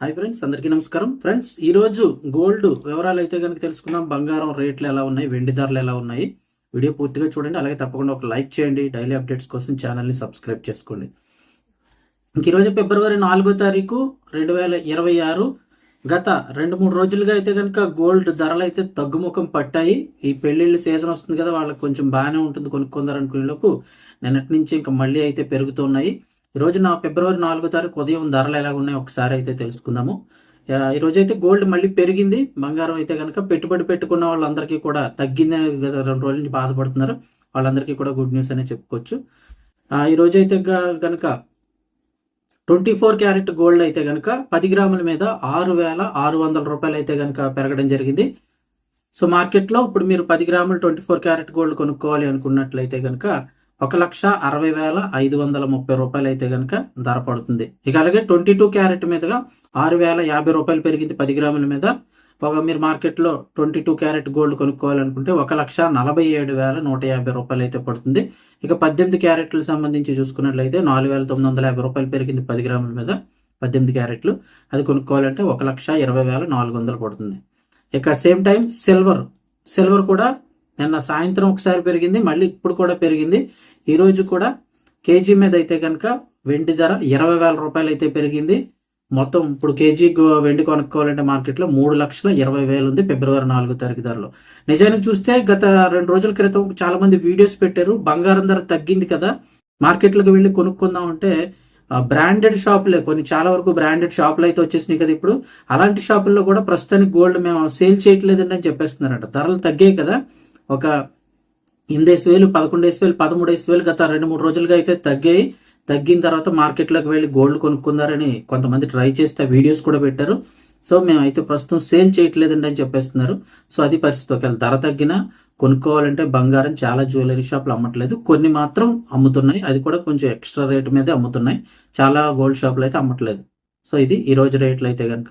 Hi friends, అందరికీ నమస్కారం. Friends, ఈ రోజు గోల్డ్ వివరాలు అయితే కనుక తెలుసుకుందాం. బంగారం రేట్లు ఎలా ఉన్నాయి, వెండి ధరలు ఎలా ఉన్నాయి, వీడియో పూర్తిగా చూడండి. అలాగే తప్పకుండా ఒక లైక్ చేయండి. డైలీ అప్డేట్స్ కోసం ఛానల్ని సబ్స్క్రైబ్ చేసుకోండి. ఈరోజు ఫిబ్రవరి 4వ తారీఖు 2026. గత 2-3 రోజులుగా అయితే కనుక గోల్డ్ ధరలు అయితే తగ్గుముఖం పట్టాయి. ఈ పెళ్లిళ్ళు సీజన్ వస్తుంది కదా, వాళ్ళకి కొంచెం బాగానే ఉంటుంది కొనుక్కుందారనుకునే లోపు నిన్నటి నుంచి ఇంకా మళ్ళీ అయితే పెరుగుతున్నాయి. ఈ రోజు ఫిబ్రవరి 4వ తారీఖు ఉదయం ధరలు ఎలా ఉన్నాయో ఒకసారి అయితే తెలుసుకుందాము. ఈ రోజు అయితే గోల్డ్ మళ్ళీ పెరిగింది. బంగారం అయితే కనుక పెట్టుబడి పెట్టుకున్న వాళ్ళందరికీ కూడా తగ్గిందని 2 రోజుల నుంచి బాధపడుతున్నారు. వాళ్ళందరికీ కూడా గుడ్ న్యూస్ అనే చెప్పుకోవచ్చు. ఈ రోజు అయితే కనుక 24 క్యారెట్ గోల్డ్ అయితే కనుక 10 గ్రాముల మీద 6,600 రూపాయలు అయితే కనుక పెరగడం జరిగింది. సో మార్కెట్లో ఇప్పుడు మీరు 10 గ్రాములు 24 క్యారెట్ గోల్డ్ కొనుక్కోవాలి అనుకున్నట్లయితే కనుక 1,60,530 రూపాయలు అయితే కనుక ధర పడుతుంది. ఇక అలాగే 22 క్యారెట్ మీదుగా 6,050 రూపాయలు పెరిగింది 10 గ్రాముల మీద. మీరు మార్కెట్లో 22 క్యారెట్ గోల్డ్ కొనుక్కోవాలనుకుంటే 1,47,150 రూపాయలు అయితే పడుతుంది. ఇక 18 క్యారెట్లు సంబంధించి చూసుకున్నట్లయితే 4,950 రూపాయలు పెరిగింది 10 గ్రాముల మీద. 18 క్యారెట్లు అది కొనుక్కోవాలంటే 1,20,400 పడుతుంది. ఇక సేమ్ టైం సిల్వర్ కూడా నిన్న సాయంత్రం ఒకసారి పెరిగింది, మళ్ళీ ఇప్పుడు కూడా పెరిగింది. ఈ రోజు కూడా కేజీ మీద అయితే కనుక వెండి ధర 20,000 రూపాయలు అయితే పెరిగింది. మొత్తం ఇప్పుడు కేజీ వెండి కొనుక్కోవాలంటే మార్కెట్లో 3,20,000 ఉంది ఫిబ్రవరి 4వ తారీఖు ధరలో. నిజానికి చూస్తే గత 2 రోజుల క్రితం చాలా మంది వీడియోస్ పెట్టారు, బంగారం ధర తగ్గింది కదా, మార్కెట్లకు వెళ్ళి కొనుక్కుందాం అంటే బ్రాండెడ్ షాపులే చాలా వరకు బ్రాండెడ్ షాపులు అయితే వచ్చేసినాయి కదా. ఇప్పుడు అలాంటి షాపుల్లో కూడా ప్రస్తుతానికి గోల్డ్ మేము సేల్ చేయట్లేదండి అని చెప్పేస్తున్నారంట. ధరలు తగ్గాయి కదా, ఒక 8,000, 11,000, 13,000 గత 2-3 రోజులుగా అయితే తగ్గిన తర్వాత మార్కెట్లోకి వెళ్ళి గోల్డ్ కొనుక్కుందారని కొంతమంది ట్రై చేస్తే వీడియోస్ కూడా పెట్టారు. సో మేమైతే ప్రస్తుతం సేల్ చేయట్లేదండి అని చెప్పేస్తున్నారు. సో అది పరిస్థితి. ఒకవేళ ధర తగ్గినా కొనుక్కోవాలంటే బంగారం చాలా జ్యువెలరీ షాపులు అమ్మట్లేదు, కొన్ని మాత్రం అమ్ముతున్నాయి. అది కూడా కొంచెం ఎక్స్ట్రా రేట్ మీదే అమ్ముతున్నాయి. చాలా గోల్డ్ షాపులు అయితే అమ్మట్లేదు. సో ఇది ఈ రోజు రేట్లు అయితే కనుక.